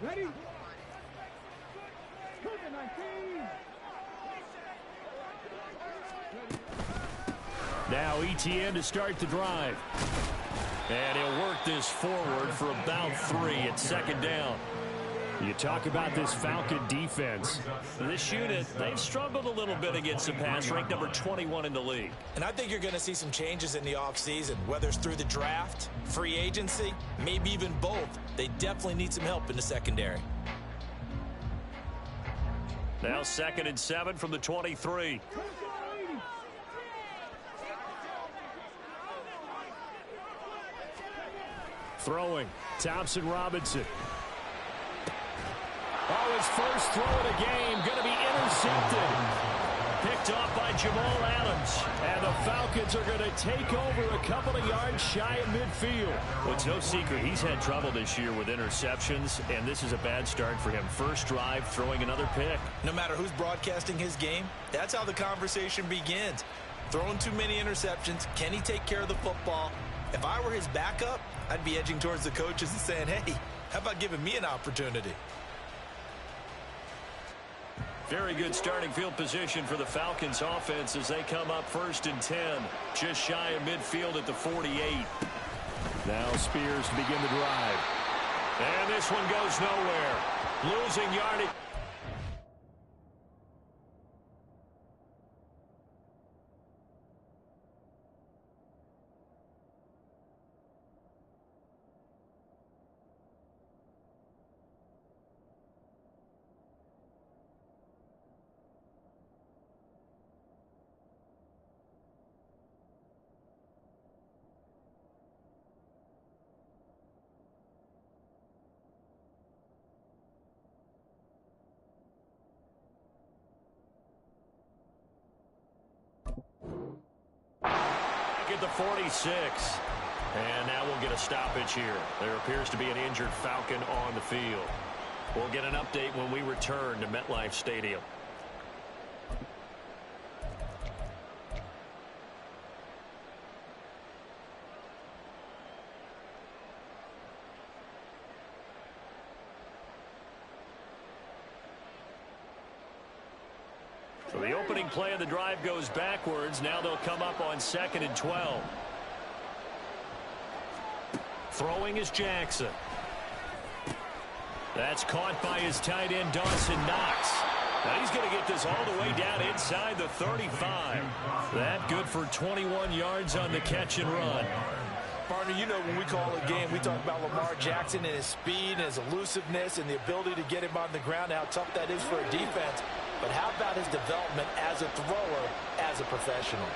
Ready? 19. Now ETN to start the drive. And he'll work this forward for about 3 at second down. You talk about this Falcon defense. This unit, they've struggled a little bit against the pass, ranked number 21 in the league. And I think you're going to see some changes in the offseason, whether it's through the draft, free agency, maybe even both. They definitely need some help in the secondary. Now 2nd and 7 from the 23. Throwing, Thompson Robinson. Oh, his first throw of the game, going to be intercepted. Picked off by Jamal Adams. And the Falcons are going to take over a couple of yards shy of midfield. Well, it's no secret he's had trouble this year with interceptions, and this is a bad start for him. First drive, throwing another pick. No matter who's broadcasting his game, that's how the conversation begins. Throwing too many interceptions, can he take care of the football? If I were his backup, I'd be edging towards the coaches and saying, hey, how about giving me an opportunity? Very good starting field position for the Falcons offense as they come up 1st and 10. Just shy of midfield at the 48. Now Spears to begin the drive. And this one goes nowhere. Losing yardage. At the 46. And now we'll get a stoppage here. There appears to be an injured Falcon on the field. We'll get an update when we return to MetLife Stadium. So the opening play of the drive goes backwards. Now they'll come up on 2nd and 12. Throwing is Jackson. That's caught by his tight end, Dawson Knox. Now he's going to get this all the way down inside the 35. That good for 21 yards on the catch and run. Partner, you know when we call a game, we talk about Lamar Jackson and his speed and his elusiveness and the ability to get him on the ground, how tough that is for a defense. But how about his development as a thrower, as a professional?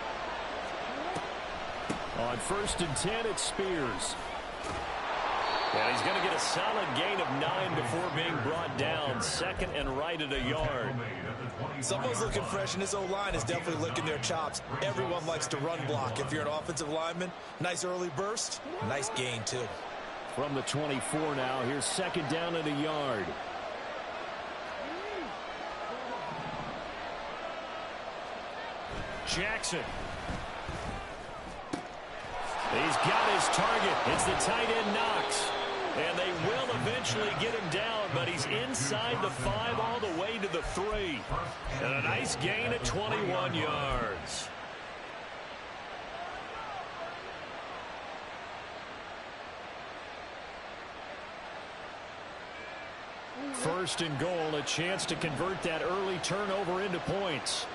On 1st and 10, it's Spears. And he's going to get a solid gain of 9 before being brought down. 2nd and right at a yard. Someone's looking fresh, and this O-line is definitely licking their chops. Everyone likes to run block. If you're an offensive lineman, nice early burst, nice gain too. From the 24 now, here's 2nd down at a yard. Jackson. He's got his target. It's the tight end Knox. And they will eventually get him down, but he's inside the 5 all the way to the 3. And a nice gain at 21 yards. First and goal, a chance to convert that early turnover into points.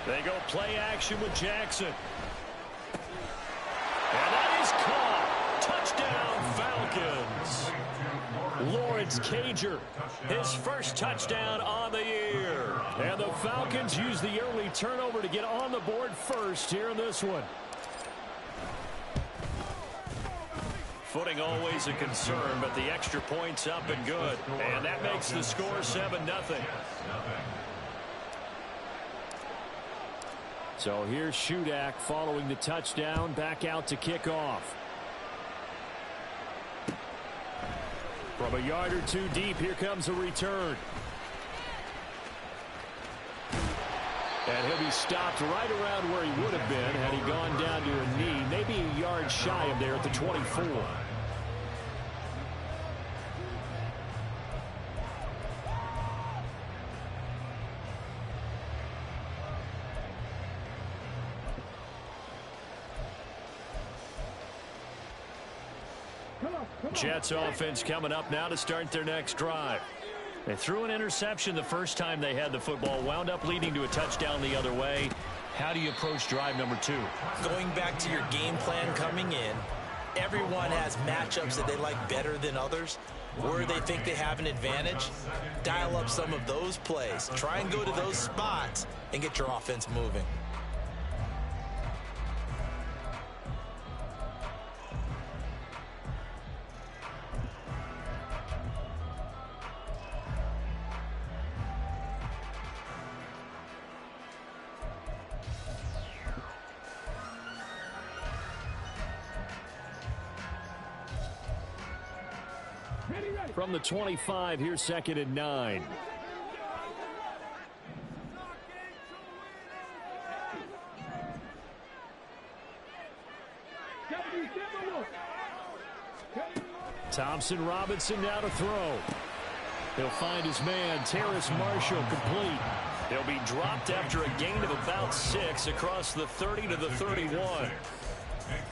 They go play action with Jackson. And that is caught. Touchdown, Falcons. Lawrence Cager, his first touchdown on the year. And the Falcons use the early turnover to get on the board first here in this one. Footing always a concern, but the extra point's up and good. And that makes the score 7-0. So here's Shudak following the touchdown, back out to kick off. From a yard or two deep, here comes a return. And he'll be stopped right around where he would have been had he gone down to a knee, maybe a yard just shy of there at the 24. Jets offense coming up now to start their next drive. They threw an interception the first time they had the football, wound up leading to a touchdown the other way. How do you approach drive number 2? Going back to your game plan coming in, everyone has matchups that they like better than others. Where they think they have an advantage, dial up some of those plays. Try and go to those spots and get your offense moving. From the 25, here's 2nd and 9. Thompson Robinson now to throw. He'll find his man, Terrace Marshall, complete. He'll be dropped after a gain of about 6 across the 30 to the 31.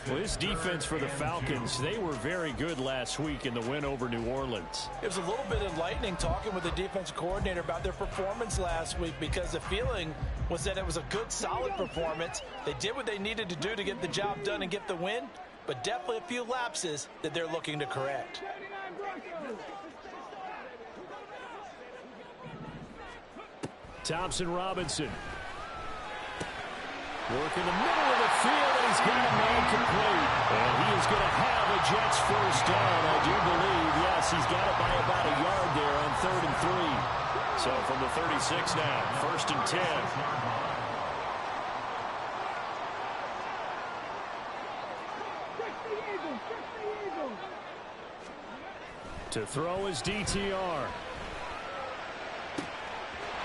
Well, this defense for the Falcons, they were very good last week in the win over New Orleans. It was a little bit enlightening talking with the defensive coordinator about their performance last week, because the feeling was that it was a good, solid performance. They did what they needed to do to get the job done and get the win, but definitely a few lapses that they're looking to correct. Thompson Robinson. Work in the middle of the field, and he's got a man complete. And he is going to have a Jets first down, I do believe. Yes, he's got it by about a yard there on 3rd and 3. So from the 36 now, 1st and 10. To throw is DTR.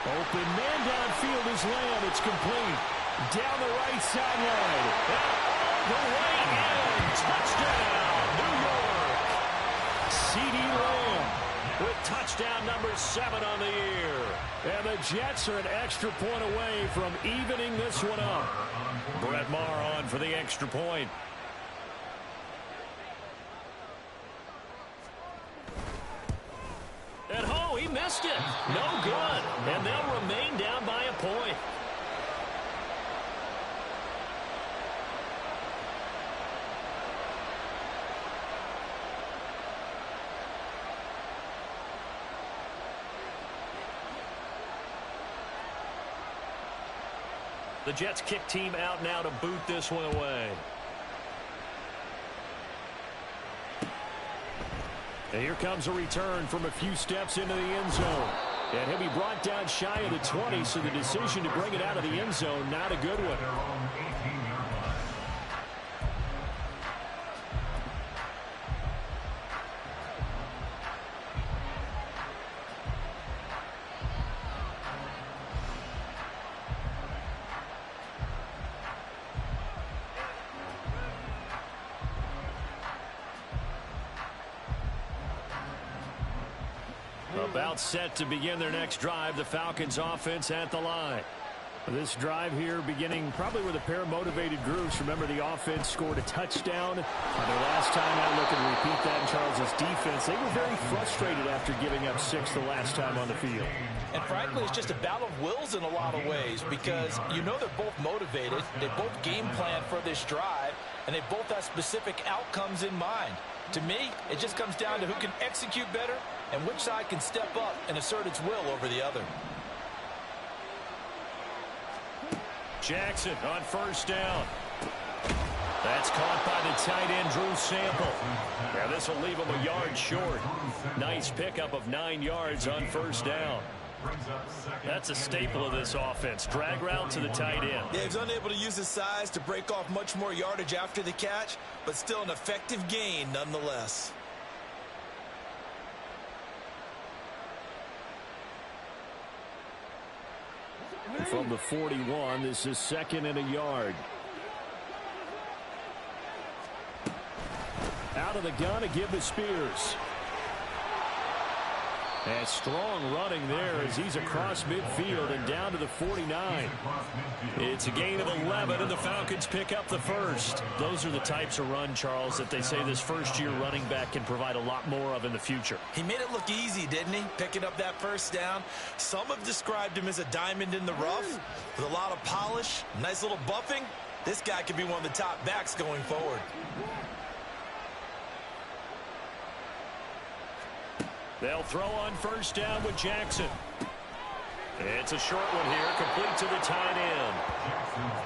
Open man downfield is Lamb. It's complete. Down the right sideline. And all the way in. Touchdown, New York. CD Lamb with touchdown number 7 on the year. And the Jets are an extra point away from evening this one up. Brett Maher on for the extra point. And oh, he missed it. No good. And they'll remain down by a point. The Jets kick team out now to boot this one away. And here comes a return from a few steps into the end zone. And he'll be brought down shy of the 20, so the decision to bring it out of the end zone, not a good one. About set to begin their next drive. The Falcons offense at the line. This drive here beginning probably with a pair of motivated groups. Remember, the offense scored a touchdown. The last time I look and repeat that in Charles's defense, they were very frustrated after giving up 6 the last time on the field. And frankly, it's just a battle of wills in a lot of ways, because you know they're both motivated. They both game plan for this drive, and they both have specific outcomes in mind. To me, it just comes down to who can execute better and which side can step up and assert its will over the other. Jackson on first down. That's caught by the tight end, Drew Sample. Now this will leave him a yard short. Nice pickup of 9 yards on first down. That's a staple of this offense. Drag route to the tight end. Yeah, he's unable to use his size to break off much more yardage after the catch, but still an effective gain nonetheless. From the 41, this is 2nd and a yard. Out of the gun to give to Spears. And strong running there as he's across midfield and down to the 49. It's a gain of 11, and the Falcons pick up the first. Those are the types of run, Charles, that they say this first-year running back can provide a lot more of in the future. He made it look easy, didn't he? Picking up that first down. Some have described him as a diamond in the rough with a lot of polish, nice little buffing. This guy could be one of the top backs going forward. They'll throw on first down with Jackson. It's a short one here, complete to the tight end.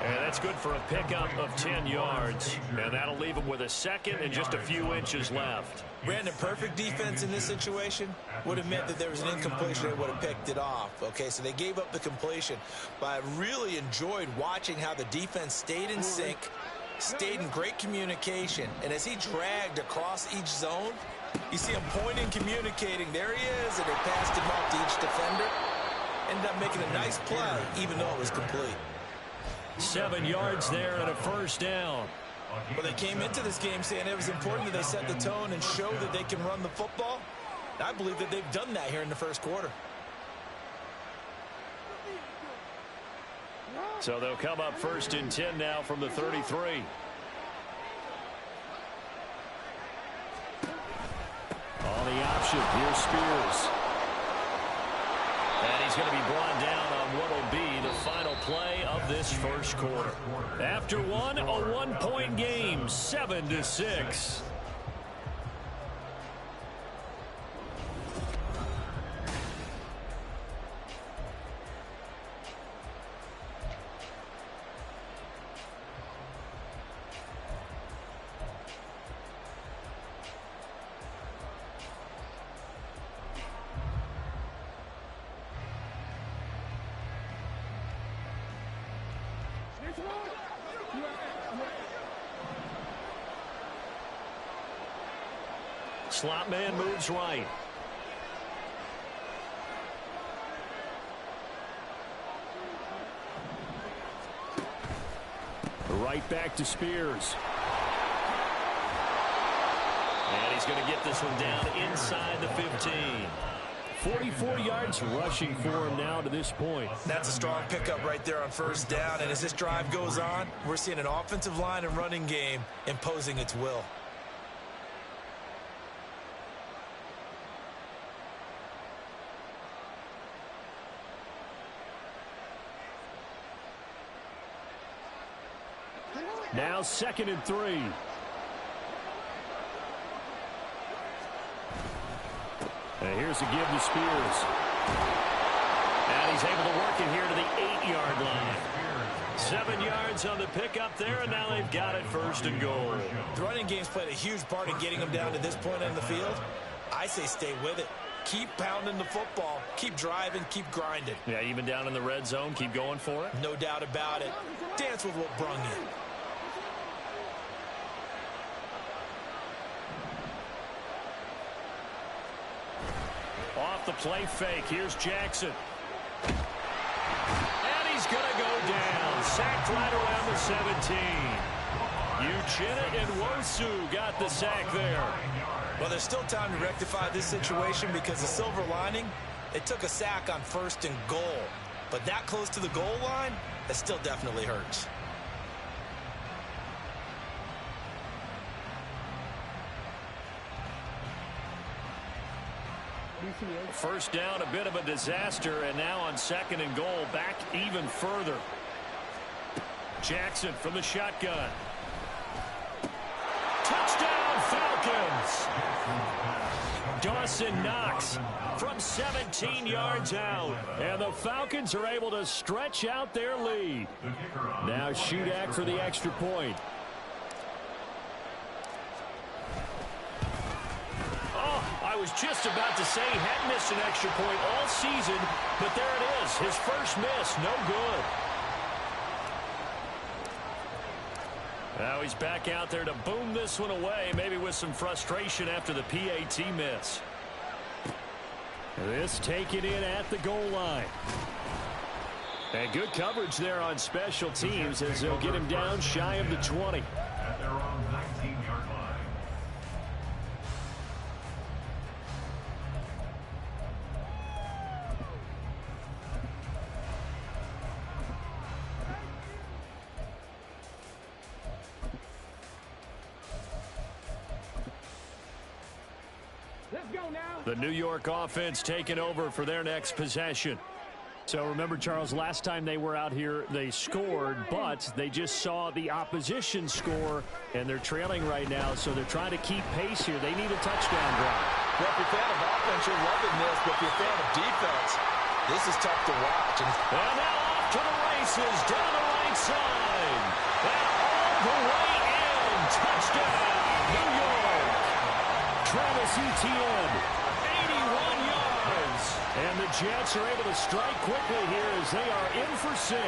And that's good for a pickup of 10 yards. And that'll leave him with a second and just a few inches left. Brandon, perfect defense in this situation would have meant that there was an incompletion and would have picked it off. Okay, so they gave up the completion. But I really enjoyed watching how the defense stayed in sync, stayed in great communication. And as he dragged across each zone, you see him pointing, communicating. There he is, and they passed him off to each defender. Ended up making a nice play, even though it was complete. 7 yards there and a first down. Well, they came into this game saying it was important that they set the tone and show that they can run the football. I believe that they've done that here in the first quarter. So they'll come up first and 10 now from the 33. On the option, here's Spears. And he's going to be brought down on what will be the final play of this first quarter. After one, a one-point game, 7-6. Slot man moves right. Right back to Spears. And he's going to get this one down inside the 15. 44 yards rushing for him now to this point. That's a strong pickup right there on first down. And as this drive goes on, we're seeing an offensive line and running game imposing its will. Now 2nd and 3. And here's a give to Spears. And he's able to work it here to the 8-yard line. 7 yards on the pickup there, and now they've got it first and goal. The running game's played a huge part in getting them down to this point in the field. I say stay with it. Keep pounding the football. Keep driving. Keep grinding. Yeah, even down in the red zone, keep going for it. No doubt about it. Dance with what brung you. Off the play fake, here's Jackson. And he's going to go down. Sacked right around the 17. Uchenna and Wosu got the sack there. Well, there's still time to rectify this situation because the silver lining, it took a sack on 1st and goal. But that close to the goal line, that still definitely hurts. First down, a bit of a disaster, and now on 2nd and goal, back even further. Jackson from the shotgun. Touchdown, Falcons! Dawson Knox from 17 yards out, and the Falcons are able to stretch out their lead. Now Shudak for the extra point. I was just about to say he hadn't missed an extra point all season, but there it is. His first miss, no good. Now he's back out there to boom this one away, maybe with some frustration after the PAT miss. This taken in at the goal line. And good coverage there on special teams as they'll get him down shy of the 20. At their own 19-yard line. The New York offense taking over for their next possession. So remember, Charles, last time they were out here, they scored, but they just saw the opposition score, and they're trailing right now, so they're trying to keep pace here. They need a touchdown drive. Well, if you're a fan of offense, you're loving this, but if you're a fan of defense, this is tough to watch. And now off to the races, down the right side, and all the way in. Touchdown, New York. Travis Etienne, 81 yards. And the Jets are able to strike quickly here as they are in for 6.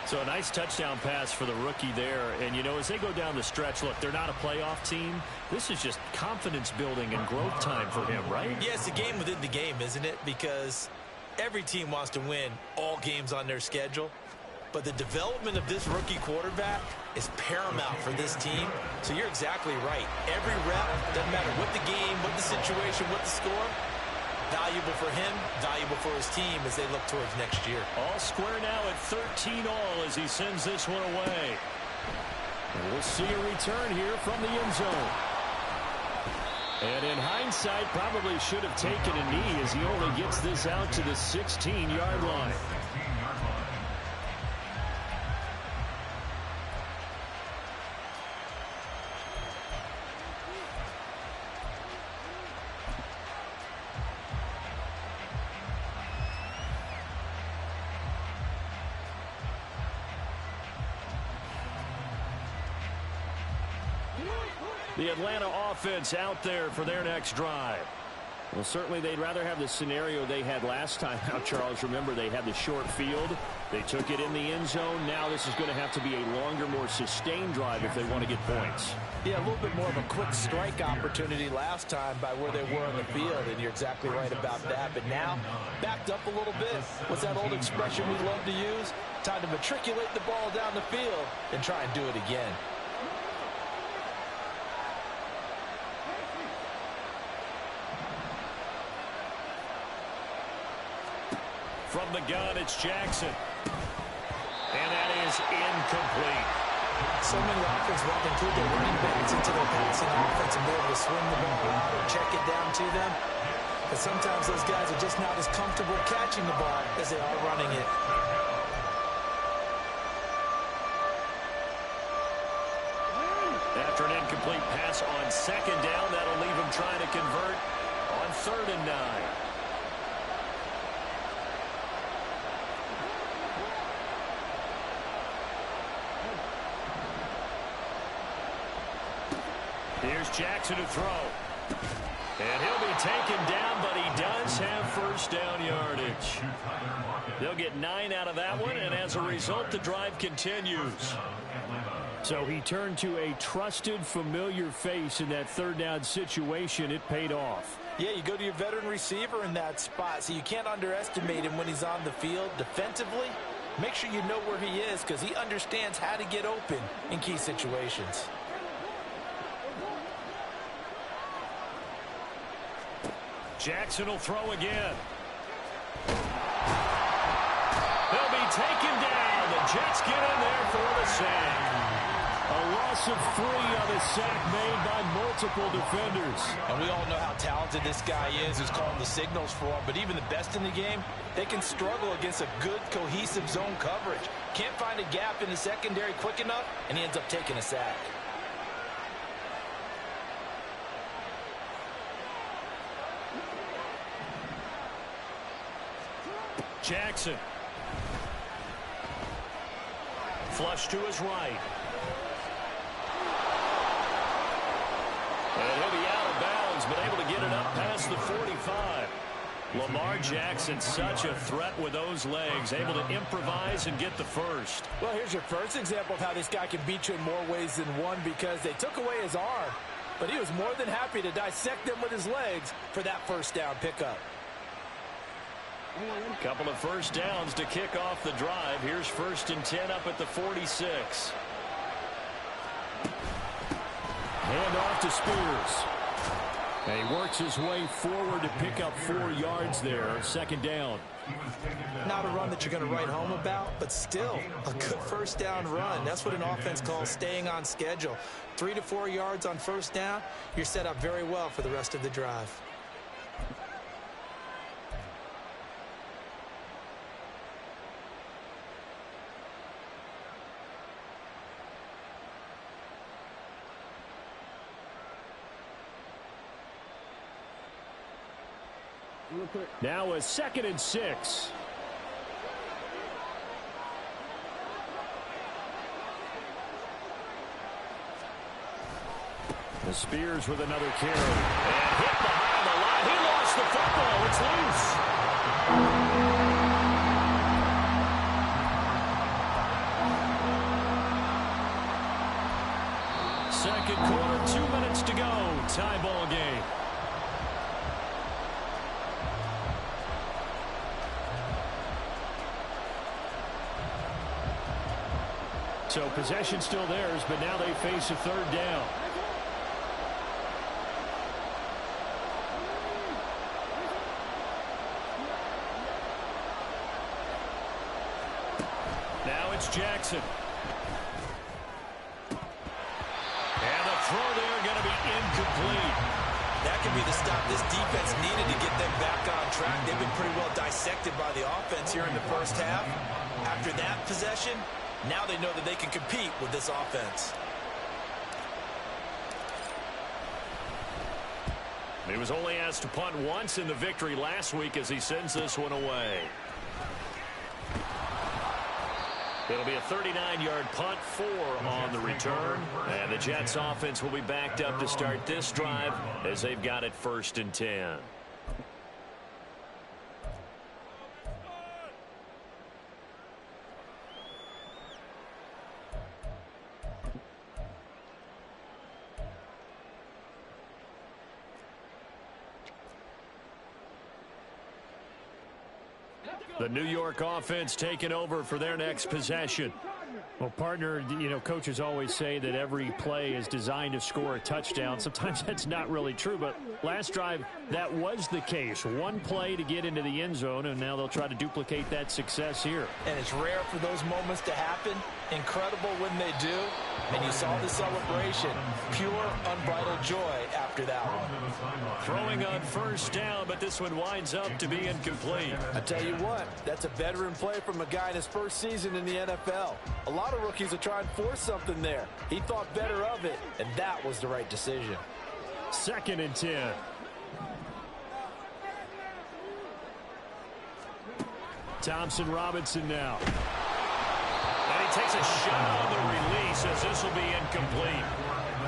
So a nice touchdown pass for the rookie there. And, you know, as they go down the stretch, look, they're not a playoff team. This is just confidence building and growth time for him, right? Yeah, it's a game within the game, isn't it? Because every team wants to win all games on their schedule. But the development of this rookie quarterback is paramount for this team. So you're exactly right. Every rep, doesn't matter what the game, what the situation, what the score, valuable for him, valuable for his team as they look towards next year. All square now at 13 all as he sends this one away. And we'll see a return here from the end zone. And in hindsight, probably should have taken a knee as he only gets this out to the 16-yard line. The Atlanta offense out there for their next drive. Well, certainly they'd rather have the scenario they had last time. Now, Charles, remember they had the short field. They took it in the end zone. Now this is going to have to be a longer, more sustained drive if they want to get points. Yeah, a little bit more of a quick strike opportunity last time by where they were on the field, and you're exactly right about that. But now, backed up a little bit. What's that old expression we love to use? Time to matriculate the ball down the field and try and do it again. From the gun, it's Jackson. And that is incomplete. So many offenses want to include their running backs into their passing offense and be able to swing the ball out or check it down to them. But sometimes those guys are just not as comfortable catching the ball as they are running it. After an incomplete pass on second down, that'll leave him trying to convert on 3rd and 9. Here's Jackson to throw. And he'll be taken down, but he does have first down yardage. They'll get 9 out of that one, and as a result, the drive continues. So he turned to a trusted, familiar face in that 3rd down situation. It paid off. Yeah, you go to your veteran receiver in that spot, so you can't underestimate him when he's on the field defensively. Make sure you know where he is because he understands how to get open in key situations. Jackson will throw again. They'll be taken down. The Jets get in there for the sack. A loss of 3 on a sack made by multiple defenders. And we all know how talented this guy is who's calling the signals for him. But even the best in the game, they can struggle against a good, cohesive zone coverage. Can't find a gap in the secondary quick enough, and he ends up taking a sack. Jackson. Flush to his right. And he'll be out of bounds, but able to get it up past the 45. Lamar Jackson, such a threat with those legs, able to improvise and get the first. Well, here's your first example of how this guy can beat you in more ways than one because they took away his arm, but he was more than happy to dissect them with his legs for that first down pickup. Couple of first downs to kick off the drive. Here's 1st and 10 up at the 46. Hand off to Spears. And he works his way forward to pick up 4 yards there. 2nd down. Not a run that you're going to write home about, but still a good first down run. That's what an offense calls staying on schedule. 3 to 4 yards on first down, you're set up very well for the rest of the drive. Now a 2nd and 6. The Spears with another carry. And hit behind the line. He lost the football. It's loose. Second quarter, 2 minutes to go. Tie ball game. So possession still theirs, but now they face a 3rd down. Now it's Jackson. And the throw there going to be incomplete. That could be the stop this defense needed to get them back on track. They've been pretty well dissected by the offense here in the first half. After that possession, now they know that they can compete with this offense. He was only asked to punt once in the victory last week as he sends this one away. It'll be a 39-yard punt, 4 on the return. And the Jets offense will be backed up to start this drive as they've got it 1st and 10. The New York offense taking over for their next possession. Well, partner, you know, coaches always say that every play is designed to score a touchdown. Sometimes that's not really true, but last drive, that was the case. One play to get into the end zone, and now they'll try to duplicate that success here. And it's rare for those moments to happen. Incredible when they do. And you saw the celebration. Pure, unbridled joy after that one. Throwing on first down, but this one winds up to be incomplete. I tell you what, that's a veteran play from a guy in his first season in the NFL. A lot of rookies will try and force something there. He thought better of it, and that was the right decision. 2nd and 10. Thompson Robinson now. And he takes a shot on the release as this will be incomplete.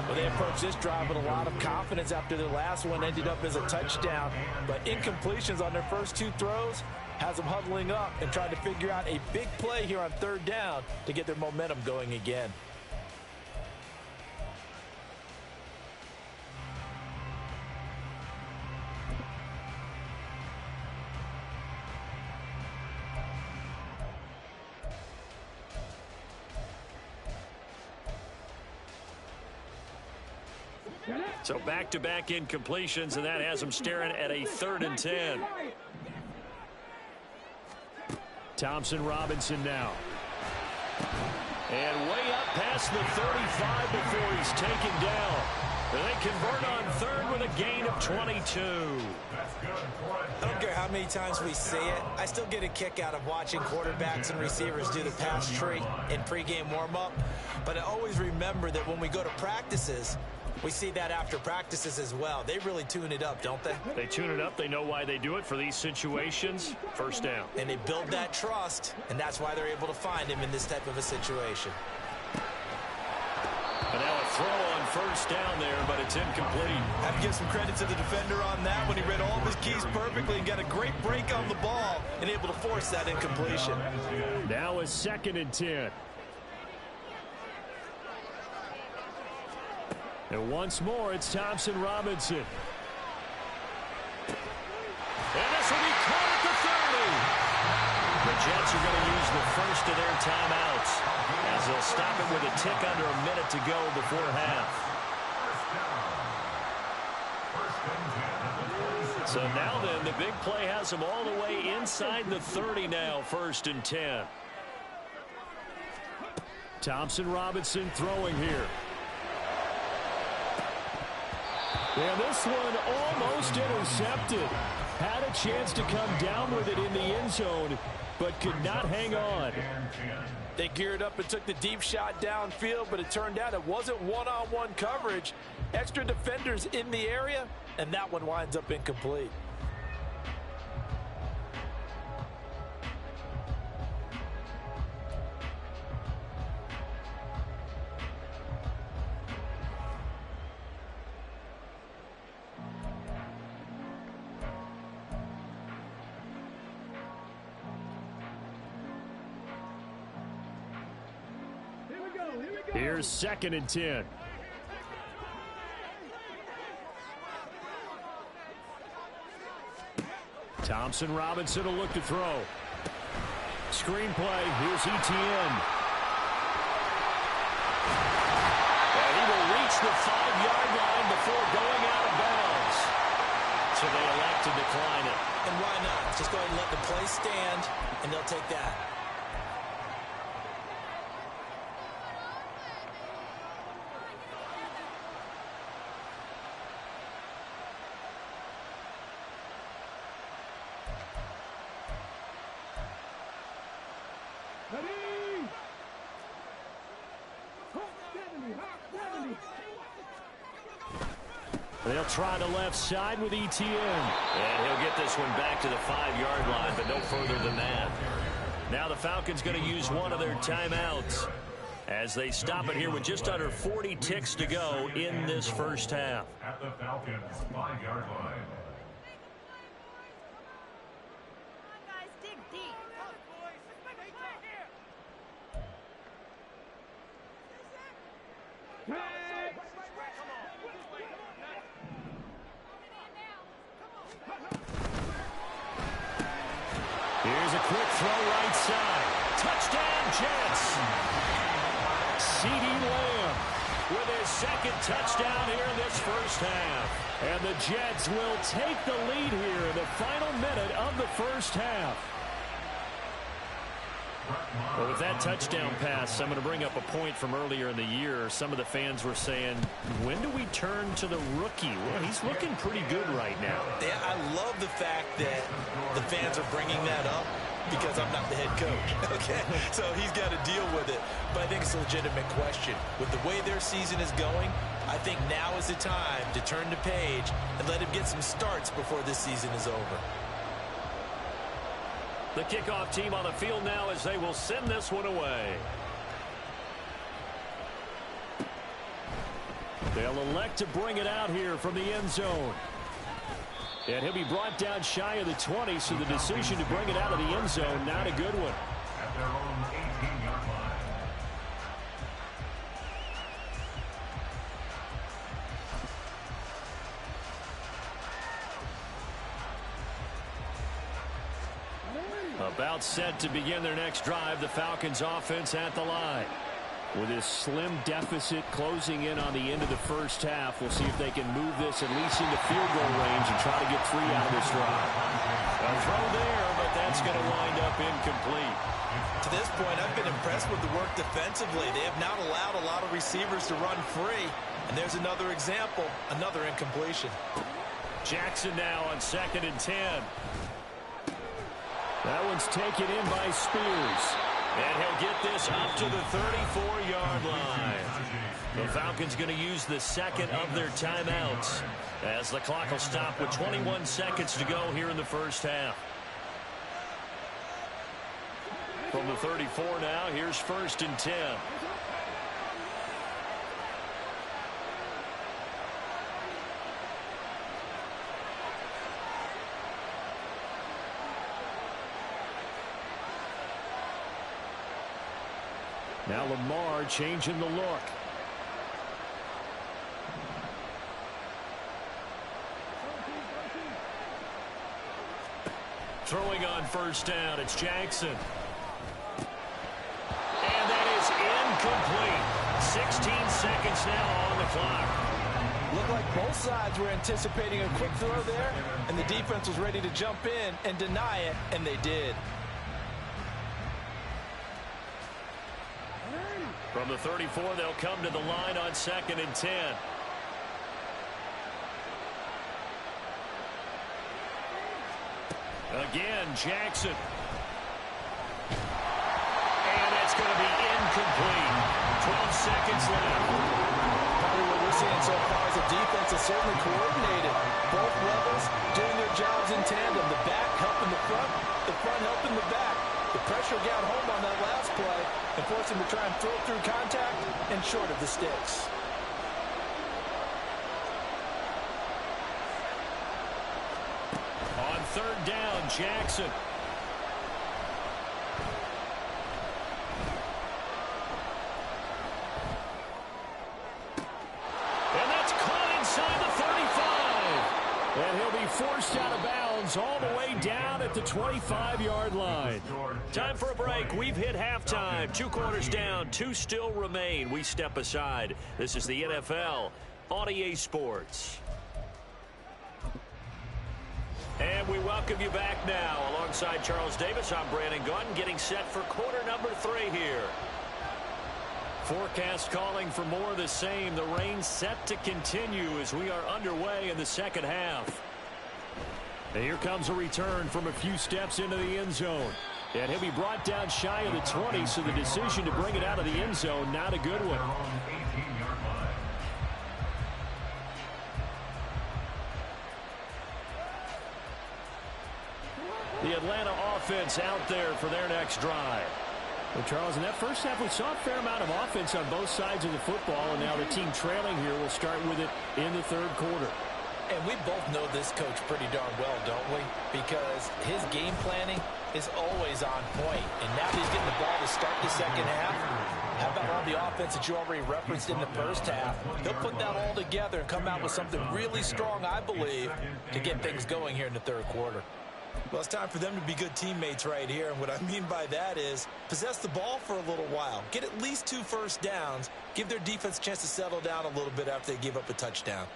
Well, they approached this drive with a lot of confidence after their last one ended up as a touchdown. But incompletions on their first 2 throws has them huddling up and trying to figure out a big play here on 3rd down to get their momentum going again. So back-to-back incompletions, and that has them staring at a 3rd and 10. Thompson Robinson now. And way up past the 35 before he's taken down. And they convert on 3rd with a gain of 22. I don't care how many times we say it, I still get a kick out of watching quarterbacks and receivers do the pass tree in pregame warm-up. But I always remember that when we go to practices, we see that after practices as well. They really tune it up, don't they? They tune it up. They know why they do it for these situations. First down. And they build that trust, and that's why they're able to find him in this type of a situation. And now a throw on first down there, but it's incomplete. I have to give some credit to the defender on that when he read all of his keys perfectly and got a great break on the ball and able to force that incompletion. Now a 2nd and 10. And once more, it's Thompson Robinson. And this will be caught at the 30. The Jets are going to use the first of their timeouts as they'll stop it with a tick under a minute to go before half. So now then, the big play has them all the way inside the 30 now, 1st and 10. Thompson Robinson throwing here. And this one almost intercepted. Had a chance to come down with it in the end zone, but could not hang on. They geared up and took the deep shot downfield, but it turned out it wasn't one-on-one coverage. Extra defenders in the area, and that one winds up incomplete. Here's 2nd and 10. Thompson Robinson will look to throw. Screen play. Here's Etienne. And he will reach the 5-yard line before going out of bounds. So they elect to decline it. And why not? Just go ahead and let the play stand, and they'll take that. They'll try the left side with Etienne. And he'll get this one back to the 5-yard line, but no further than that. Now the Falcons going to use one of their timeouts as they stop it here with just under 40 ticks to go in this first half. At the Falcons' 5-yard line. Here's a quick throw right side. Touchdown, Jets. CeeDee Lamb with his 2nd touchdown here in this first half. And the Jets will take the lead here in the final minute of the first half. Well, with that touchdown pass, I'm going to bring up a point from earlier in the year. Some of the fans were saying, when do we turn to the rookie? Well, he's looking pretty good right now. Yeah, I love the fact that the fans are bringing that up because I'm not the head coach. Okay, so he's got to deal with it. But I think it's a legitimate question. With the way their season is going, I think now is the time to turn the page and let him get some starts before this season is over. The kickoff team on the field now as they will send this one away. They'll elect to bring it out here from the end zone. And he'll be brought down shy of the 20, so the decision to bring it out of the end zone, not a good one. At their own 18-yard line. About set to begin their next drive, the Falcons offense at the line. With this slim deficit closing in on the end of the first half, we'll see if they can move this at least into field goal range and try to get 3 out of this drive. A throw there, but that's going to wind up incomplete. To this point, I've been impressed with the work defensively. They have not allowed a lot of receivers to run free. And there's another example, another incompletion. Jackson now on 2nd and 10. That one's taken in by Spears. And he'll get this up to the 34-yard line. The Falcons going to use the 2nd of their timeouts as the clock will stop with 21 seconds to go here in the first half. From the 34 now, here's 1st and 10. Now Lamar changing the look. Throwing on 1st down, it's Jackson. And that is incomplete. 16 seconds now on the clock. Looked like both sides were anticipating a quick throw there, and the defense was ready to jump in and deny it, and they did. From the 34, they'll come to the line on 2nd and 10. Again, Jackson. And it's going to be incomplete. 12 seconds left. Probably what we're seeing so far is the defense is certainly coordinated. Both levels doing their jobs in tandem. The back helping the front helping the back. The pressure got home on that last play and forced him to try and throw through contact and short of the sticks. On 3rd down, Jackson. And that's caught inside the 35. And he'll be forced out of bounds all the way down at the 25-yard line. Time for a break. We've hit halftime. 2 quarters down, 2 still remain. We step aside. This is the NFL on EA Sports. And we welcome you back now. Alongside Charles Davis, I'm Brandon Gunn, getting set for quarter number 3 here. Forecast calling for more of the same. The rain set to continue as we are underway in the second half. And here comes a return from a few steps into the end zone. And he'll be brought down shy of the 20, so the decision to bring it out of the end zone, not a good one. The Atlanta offense out there for their next drive. Well, Charles, in that first half, we saw a fair amount of offense on both sides of the football, and now the team trailing here will start with it in the 3rd quarter. And we both know this coach pretty darn well, don't we? Because his game planning is always on point. And now he's getting the ball to start the second half. How about all the offense that you already referenced in the first half? He'll put that all together and come out with something really strong, I believe, to get things going here in the 3rd quarter. Well, it's time for them to be good teammates right here. And what I mean by that is possess the ball for a little while. Get at least 2 first downs. Give their defense a chance to settle down a little bit after they give up a touchdown.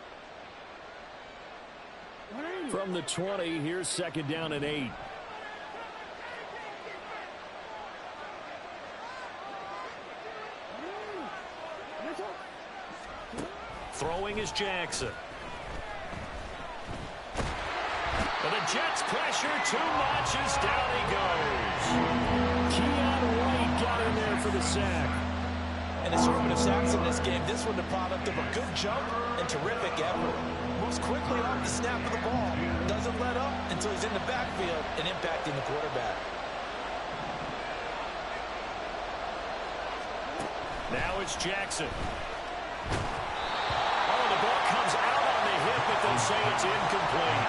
From the 20, here's 2nd down and 8. Throwing is Jackson. And the Jets pressure too much as down he goes. Keon White got in there for the sack. An assortment of sacks in this game. This one the product of a good jump and terrific effort. Moves quickly off the snap of the ball. Doesn't let up until he's in the backfield and impacting the quarterback. Now it's Jackson. Oh, the ball comes out on the hip, but they'll say it's incomplete.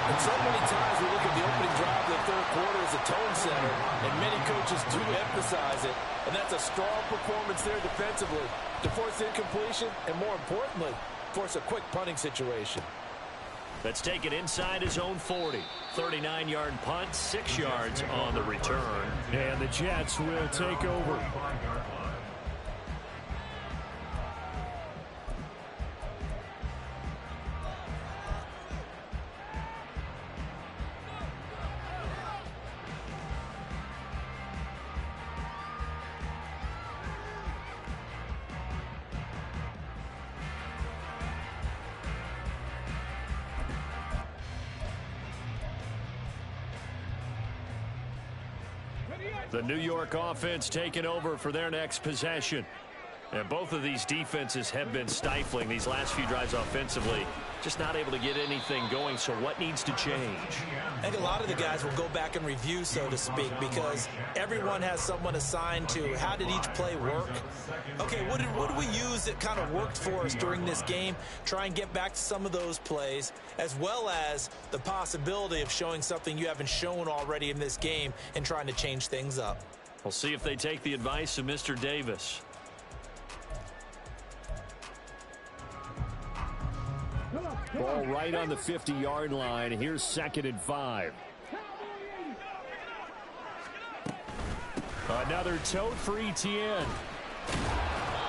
And so many times we look at the opening drive of the 3rd quarter as a tone setter, and many coaches do emphasize it. And that's a strong performance there defensively to force incompletion and, more importantly, force a quick punting situation. Let's take it inside his own 40. 39-yard punt, 6 yards on the return. And the Jets will take over. The New York offense taking over for their next possession. And both of these defenses have been stifling these last few drives offensively. Just not able to get anything going, so what needs to change? I think a lot of the guys will go back and review, so to speak, because everyone has someone assigned to how did each play work. Okay, what did we use that kind of worked for us during this game? Try and get back to some of those plays, as well as the possibility of showing something you haven't shown already in this game and trying to change things up. We'll see if they take the advice of Mr. Davis. Ball right on the 50-yard line. Here's 2nd and 5. Another tote for Etienne.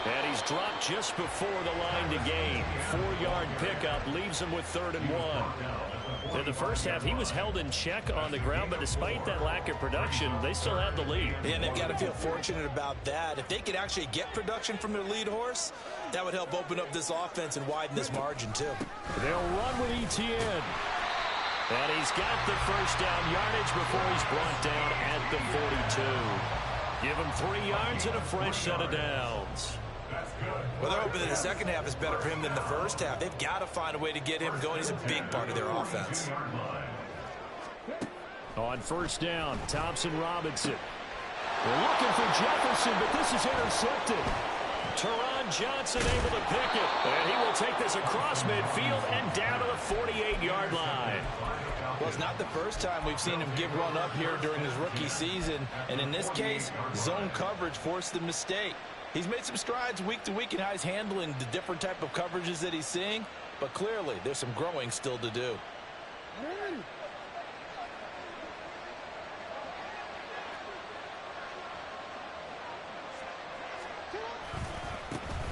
And he's dropped just before the line to gain. 4-yard pickup leaves him with 3rd and 1. In the first half, he was held in check on the ground, but despite that lack of production, they still have the lead. Yeah, and they've got to feel fortunate about that. If they could actually get production from their lead horse, that would help open up this offense and widen this margin, too. They'll run with Etienne. And he's got the first down yardage before he's brought down at the 42. Give him 3 yards and a fresh set of downs. Well, they're hoping that the second half is better for him than the first half. They've got to find a way to get him going. He's a big part of their offense. On first down, Thompson-Robinson. They're looking for Jefferson, but this is intercepted. Teron Johnson able to pick it. And he will take this across midfield and down to the 48-yard line. Well, it's not the first time we've seen him give one up here during his rookie season. And in this case, zone coverage forced the mistake. He's made some strides week to week in how he's handling the different type of coverages that he's seeing. But clearly, there's some growing still to do.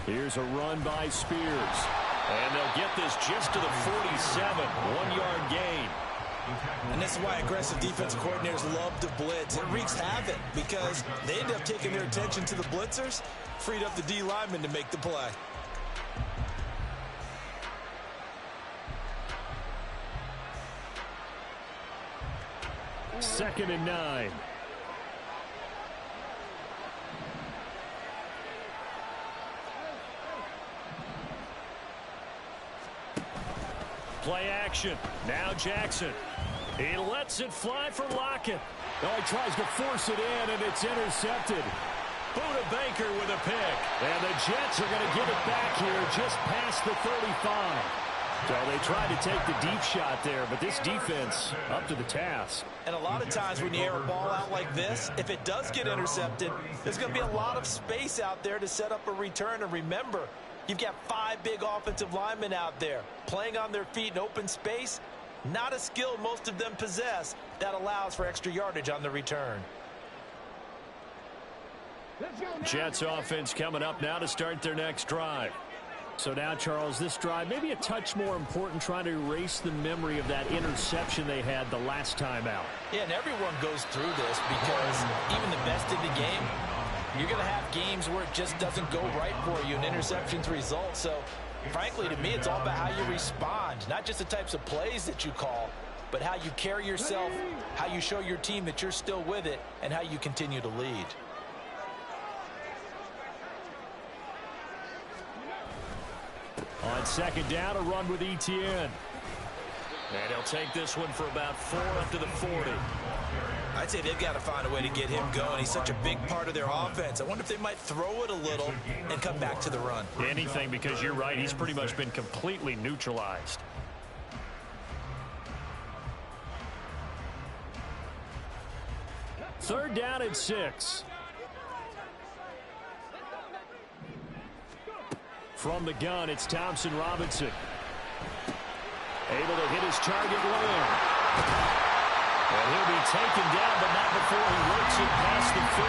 Here's a run by Spears. And they'll get this just to the 47. 1-yard gain. And this is why aggressive defensive coordinators love to blitz. It wreaks havoc because they end up taking their attention to the blitzers, freed up the D lineman to make the play. Second and 9. Play action. Now Jackson. He lets it fly for Lockett. Oh, he tries to force it in, and it's intercepted. Buda Baker with a pick. And the Jets are going to give it back here just past the 35. So they tried to take the deep shot there, but this defense up to the task. And a lot of times when you air a ball out like this, if it does get intercepted, there's going to be a lot of space out there to set up a return. And remember, you've got 5 big offensive linemen out there playing on their feet in open space. Not a skill most of them possess that allows for extra yardage on the return. Jets offense coming up now to start their next drive. So now, Charles, this drive maybe a touch more important, trying to erase the memory of that interception they had the last time out. Yeah, and everyone goes through this because even the best in the game, you're going to have games where it just doesn't go right for you and interceptions result. So, frankly, to me, it's all about how you respond, not just the types of plays that you call, but how you carry yourself, how you show your team that you're still with it, and how you continue to lead. On second down, a run with Etienne. And he'll take this one for about 4 up to the 40. I'd say they've got to find a way to get him going. He's such a big part of their offense. I wonder if they might throw it a little and come back to the run. Anything, because you're right. He's pretty much been completely neutralized. Third down and 6. From the gun, it's Thompson-Robinson. Able to hit his target Lamb. And he'll be taken down, but not before he works it past the 50.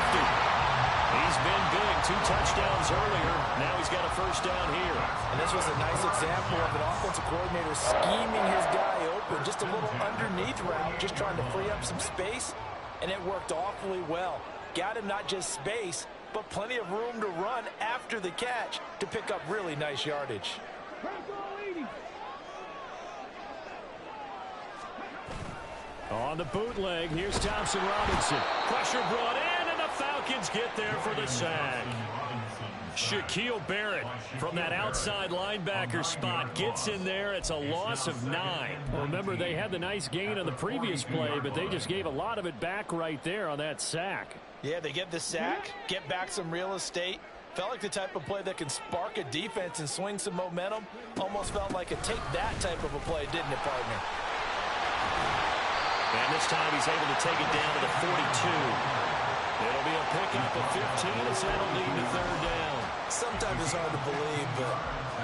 He's been big. 2 touchdowns earlier. Now he's got a first down here. And this was a nice example of an offensive coordinator scheming his guy open. Just a little underneath route, just trying to free up some space. And it worked awfully well. Got him not just space, but plenty of room to run after the catch to pick up really nice yardage. On the bootleg, here's Thompson-Robinson. Pressure brought in, and the Falcons get there for the sack. Shaquille Barrett from that outside linebacker spot gets in there. It's a loss of 9. Well, remember, they had the nice gain on the previous play, but they just gave a lot of it back right there on that sack. Yeah, they get the sack, get back some real estate. Felt like the type of play that can spark a defense and swing some momentum. Almost felt like a take that type of a play, didn't it, partner? And this time he's able to take it down to the 42. It'll be a pickup of 15 as that'll lead to third down. Sometimes it's hard to believe, but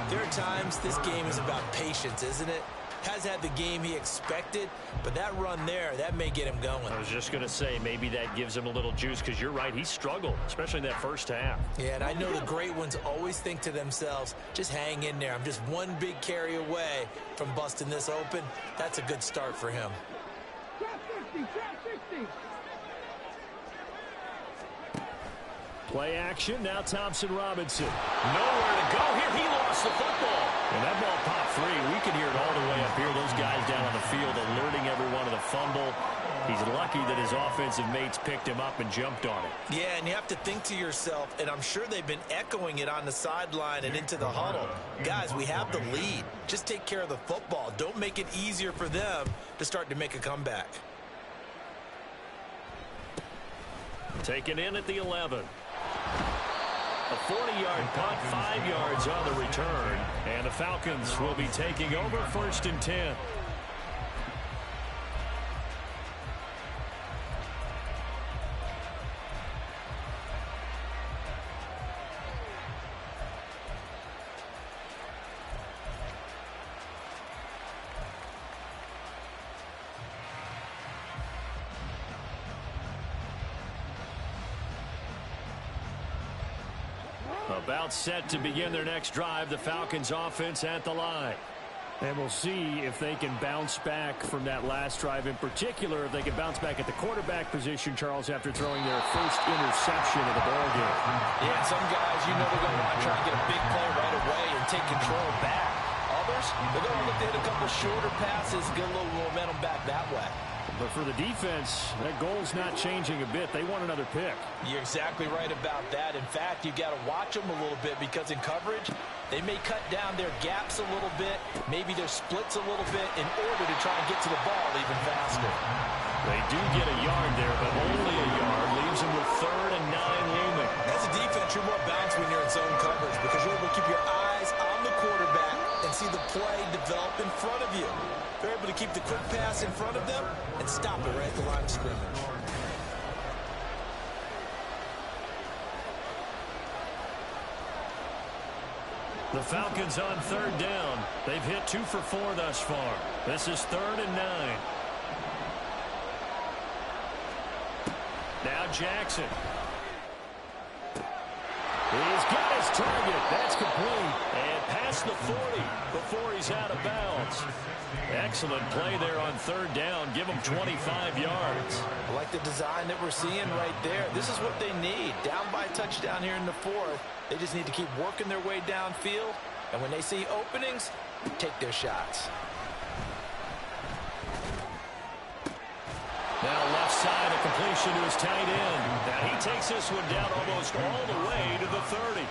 there are times this game is about patience, isn't it? has had the game he expected, but that run there, that may get him going. I was just going to say, maybe that gives him a little juice, because you're right, he struggled, especially in that first half. Yeah, and I know the great ones always think to themselves, just hang in there. I'm just one big carry away from busting this open. That's a good start for him. Play action, now Thompson Robinson. Nowhere to go here, he lost the football. And that ball popped free. We can hear it all the way up here. Those guys down on the field alerting everyone of the fumble. He's lucky that his offensive mates picked him up and jumped on it. Yeah, and you have to think to yourself, and I'm sure they've been echoing it on the sideline and into the huddle. Guys, we have the lead. Just take care of the football. Don't make it easier for them to start to make a comeback. Taken in at the 11. A 40-yard punt, 5 yards on the return. And the Falcons will be taking over 1st and 10. About set to begin their next drive, the Falcons offense at the line. And we'll see if they can bounce back from that last drive, in particular if they can bounce back at the quarterback position, Charles, after throwing their first interception of the ball game. Yeah, some guys, you know, they're going to want to try to get a big play right away and take control back. Others, they're going to look to hit a couple shorter passes, get a little momentum back that way. But for the defense, that goal's not changing a bit. They want another pick. You're exactly right about that. In fact, you've got to watch them a little bit, because in coverage, they may cut down their gaps a little bit, maybe their splits a little bit, in order to try and get to the ball even faster. They do get a yard there, but only a yard. Leaves them with 3rd and 9 looming. As a defense, you're more balanced when you're in zone coverage, because you're able to keep your eyes on the quarterback and see the play develop in front of you. They're able to keep the quick pass in front of them and stop it right at the line of scrimmage. The Falcons on 3rd down. They've hit 2 for 4 thus far. This is 3rd and 9. Now Jackson. He's got his target. That's complete. And past the 40 before he's out of bounds. Excellent play there on 3rd down. Give them 25 yards. I like the design that we're seeing right there. This is what they need. Down by a touchdown here in the 4th. They just need to keep working their way downfield. And when they see openings, take their shots. Now left side, a completion to his tight end. Now he takes this one down almost all the way to the 30.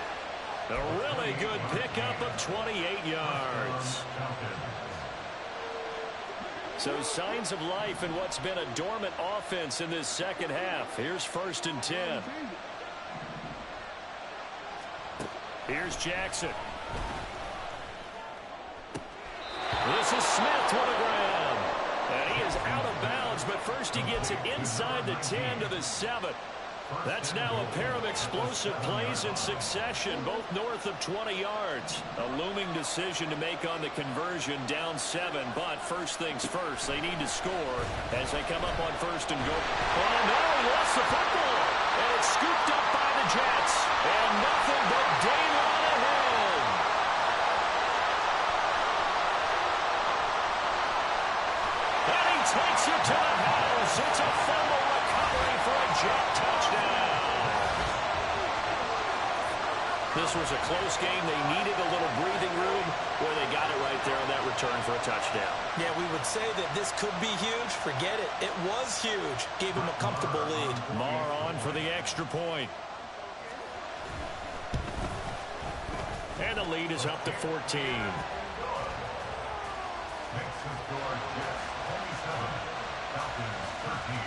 A really good pickup of 28 yards. So signs of life in what's been a dormant offense in this second half. Here's 1st and 10. Here's Jackson. This is Smith to the ground. And he is out of bounds, but first he gets it inside the 10 to the 7. That's now a pair of explosive plays in succession, both north of 20 yards. A looming decision to make on the conversion, down 7, but first things first, they need to score as they come up on 1st and goal. Oh no, he lost the football, and it's scooped up by the Jets, and nothing but daylight ahead. And he takes it to the house. It's a fumble recovery for a Jet touchdown. This was a close game. They needed a little breathing room, where they got it right there on that return for a touchdown. Yeah, we would say that this could be huge. Forget it. It was huge. Gave him a comfortable lead. Marr on for the extra point. And the lead is up to 14. Next to score, Jets 27, Falcons 13.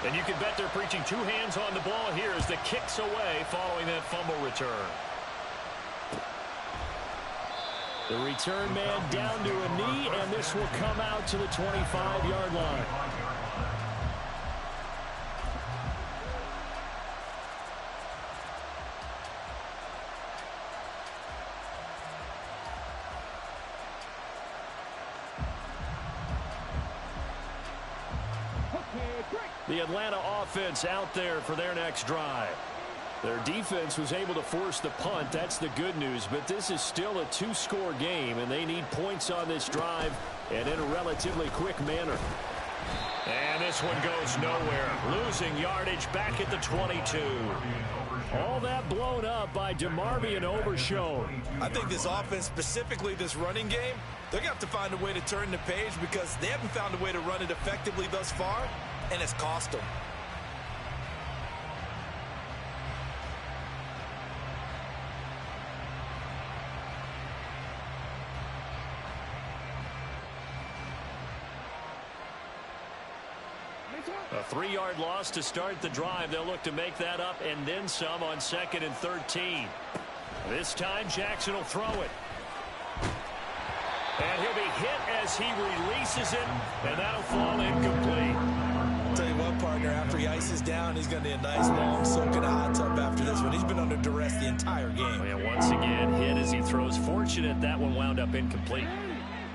And you can bet they're preaching 2 hands on the ball here as the kick's away following that fumble return. The return man down to a knee, and this will come out to the 25-yard line. The Atlanta offense out there for their next drive. Their defense was able to force the punt. That's the good news. But this is still a two-score game, and they need points on this drive and in a relatively quick manner. And this one goes nowhere. Losing yardage back at the 22. All that blown up by DeMarvion Overshown. I think this offense, specifically this running game, they're going to have to find a way to turn the page because they haven't found a way to run it effectively thus far, and it's cost them. A 3-yard loss to start the drive. They'll look to make that up and then some on 2nd and 13. This time Jackson will throw it. And he'll be hit as he releases it, and that'll fall incomplete. I'll tell you what, partner, after he ices down, he's going to need a nice long soak in a hot tub after this one. He's been under duress the entire game. And once again, hit as he throws. Fortunate that one wound up incomplete.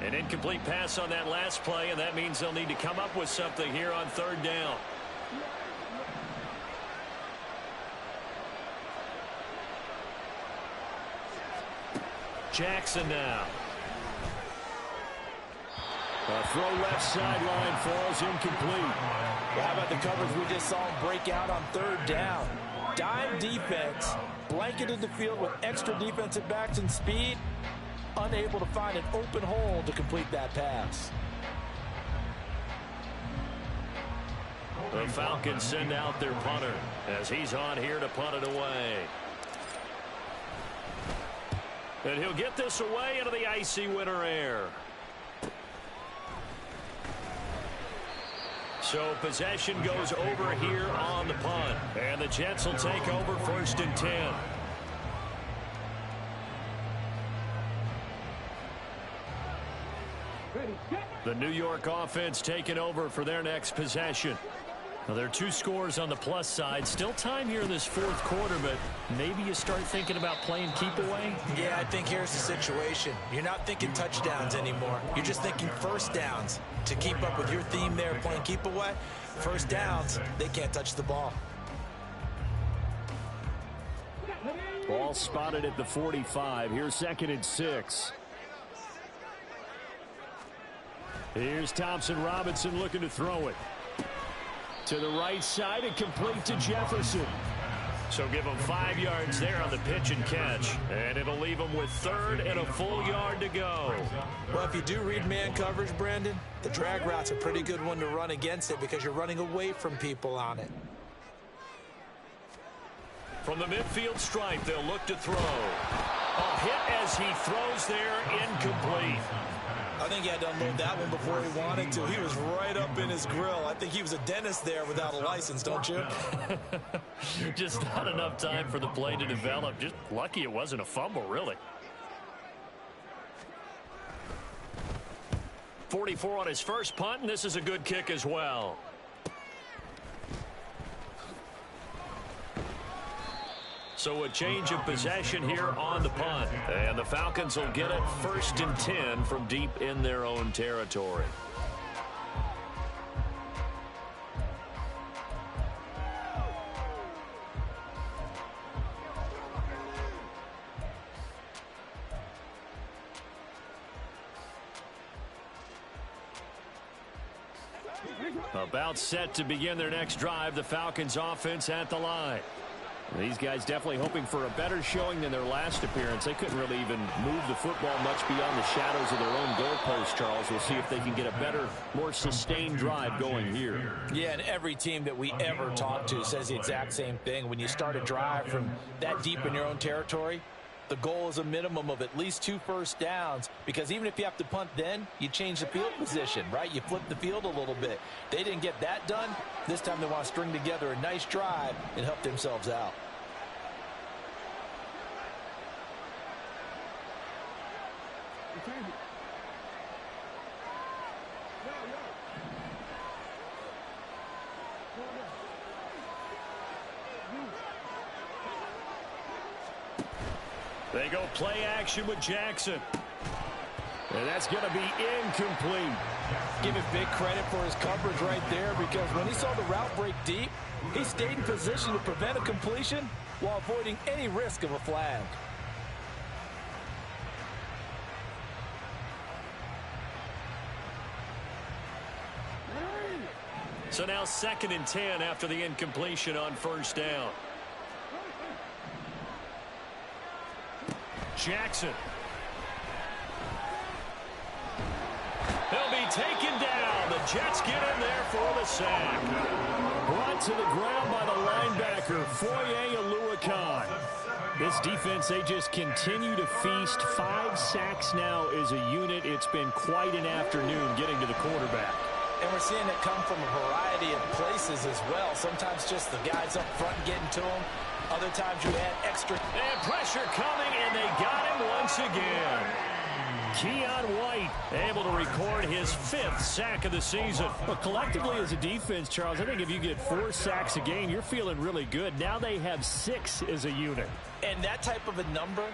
An incomplete pass on that last play, and that means they'll need to come up with something here on 3rd down. Jackson now. A throw left sideline falls incomplete. Well, how about the coverage we just saw him break out on 3rd down? Dime defense, blanketed the field with extra defensive backs and speed, unable to find an open hole to complete that pass. The Falcons send out their punter as he's on here to punt it away. And he'll get this away into the icy winter air. So possession goes over here on the punt. And the Jets will take over 1st and 10. The New York offense taking over for their next possession. Now, there are 2 scores on the plus side. Still time here in this 4th quarter, but maybe you start thinking about playing keep away? Yeah, I think here's the situation. You're not thinking touchdowns anymore. You're just thinking 1st downs. To keep up with your theme there, playing keep away, 1st downs, they can't touch the ball. Ball spotted at the 45. Here's 2nd and 6. Here's Thompson Robinson looking to throw it. To the right side and complete to Jefferson. So give him 5 yards there on the pitch and catch. And it'll leave him with 3rd and a full yard to go. Well, if you do read man coverage, Brandon, the drag route's a pretty good one to run against it because you're running away from people on it. From the midfield stripe, they'll look to throw. A hit as he throws there, incomplete. I think he had to unload that one before he wanted to. He was right up in his grill. I think he was a dentist there without a license, don't you? Just not enough time for the play to develop. Just lucky it wasn't a fumble, really. 44 on his first punt, and this is a good kick as well. So a change of possession here on the punt. And the Falcons will get it 1st and 10 from deep in their own territory. About set to begin their next drive, the Falcons offense at the line. These guys definitely hoping for a better showing than their last appearance. They couldn't really even move the football much beyond the shadows of their own goalpost, Charles. We'll see if they can get a better, more sustained drive going here. Yeah, and every team that we ever talk to says the exact same thing. When you start a drive from that deep in your own territory, the goal is a minimum of at least 2 first downs, because even if you have to punt then, you change the field position, right? You flip the field a little bit. They didn't get that done. This time they want to string together a nice drive and help themselves out. They go play action with Jackson. And that's going to be incomplete. Give him big credit for his coverage right there, because when he saw the route break deep, he stayed in position to prevent a completion while avoiding any risk of a flag. So now 2nd and 10 after the incompletion on first down. Jackson. He'll be taken down. The Jets get in there for the sack. Brought to the ground by the linebacker, Foye Oluokun. This defense, they just continue to feast. 5 sacks now as a unit. It's been quite an afternoon getting to the quarterback. And we're seeing it come from a variety of places as well. Sometimes just the guys up front getting to him. Other times you add extra. And pressure coming, and they got him once again. Keon White able to record his 5th sack of the season. But collectively as a defense, Charles, I think if you get 4 sacks a game, you're feeling really good. Now they have 6 as a unit. And that type of a number,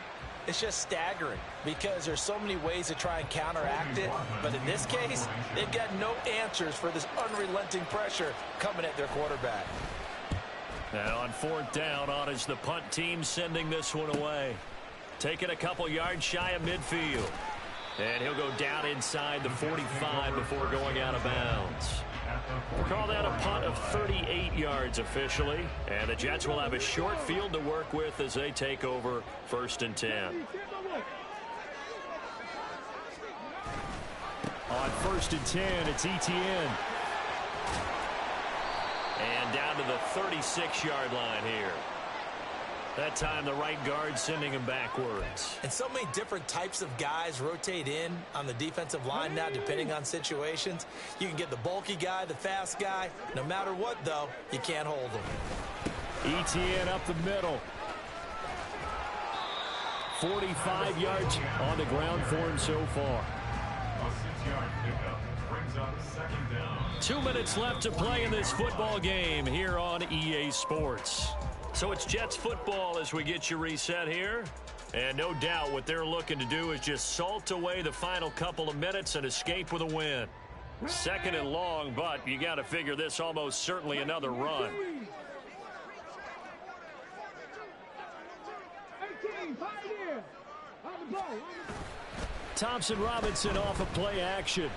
it's just staggering because there's so many ways to try and counteract it. But in this case, they've got no answers for this unrelenting pressure coming at their quarterback. And on 4th down, on is the punt team sending this one away. Taking a couple yards shy of midfield. And he'll go down inside the 45 before going out of bounds. We'll call that a punt of 38 yards officially. And the Jets will have a short field to work with as they take over 1st and 10. On 1st and 10, it's Etienne. And down to the 36-yard line here. That time the right guard sending him backwards. And so many different types of guys rotate in on the defensive line now depending on situations. You can get the bulky guy, the fast guy. No matter what, though, you can't hold him. Etienne up the middle. 45 yards on the ground for him so far. A 6-yard pickup brings up 2nd down. 2 minutes left to play in this football game here on EA Sports. So it's Jets football as we get you reset here. And no doubt what they're looking to do is just salt away the final couple of minutes and escape with a win. 2nd and long, but you got to figure this almost certainly another run. Thompson Robinson off of play action.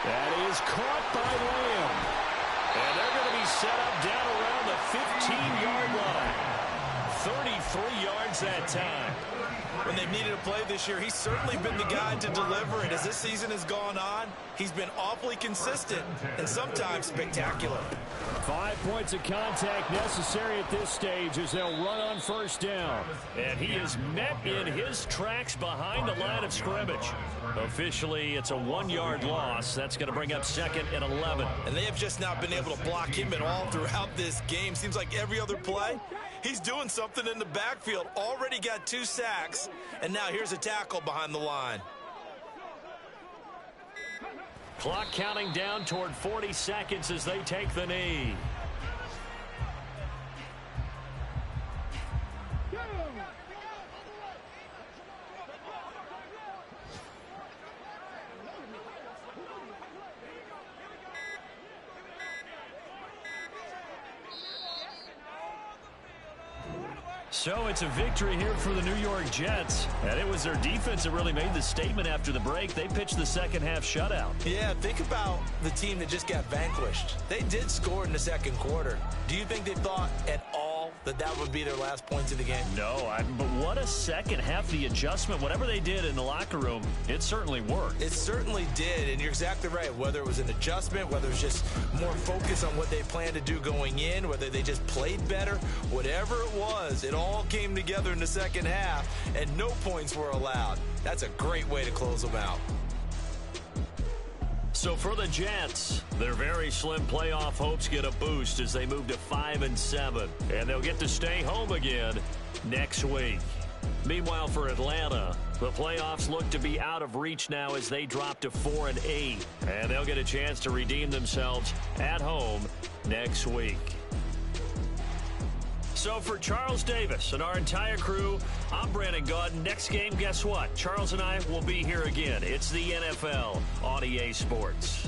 That is caught by Lamb. And they're going to be set up down around the 15-yard line. 33 yards that time. When they've needed a play this year, he's certainly been the guy to deliver it. As this season has gone on, he's been awfully consistent and sometimes spectacular. 5 points of contact necessary at this stage as they'll run on 1st down. And he is met in his tracks behind the line of scrimmage. Officially, it's a 1-yard loss. That's going to bring up 2nd and 11. And they have just not been able to block him at all throughout this game. Seems like every other play, he's doing something in the backfield. Already got 2 sacks, and now here's a tackle behind the line. Clock counting down toward 40 seconds as they take the knee. So it's a victory here for the New York Jets. And it was their defense that really made the statement after the break. They pitched the second half shutout. Yeah, think about the team that just got vanquished. They did score in the 2nd quarter. Do you think they thought at all that that would be their last points of the game? No, but what a second half. The adjustment, whatever they did in the locker room, it certainly worked. It certainly did, and you're exactly right. Whether it was an adjustment, whether it was just more focus on what they planned to do going in, whether they just played better, whatever it was, it all came together in the 2nd half, and no points were allowed. That's a great way to close them out. So for the Jets, their very slim playoff hopes get a boost as they move to 5-7, and they'll get to stay home again next week. Meanwhile, for Atlanta, the playoffs look to be out of reach now as they drop to 4-8, and they'll get a chance to redeem themselves at home next week. So for Charles Davis and our entire crew, I'm Brandon Gaudin. Next game, guess what? Charles and I will be here again. It's the NFL on EA Sports.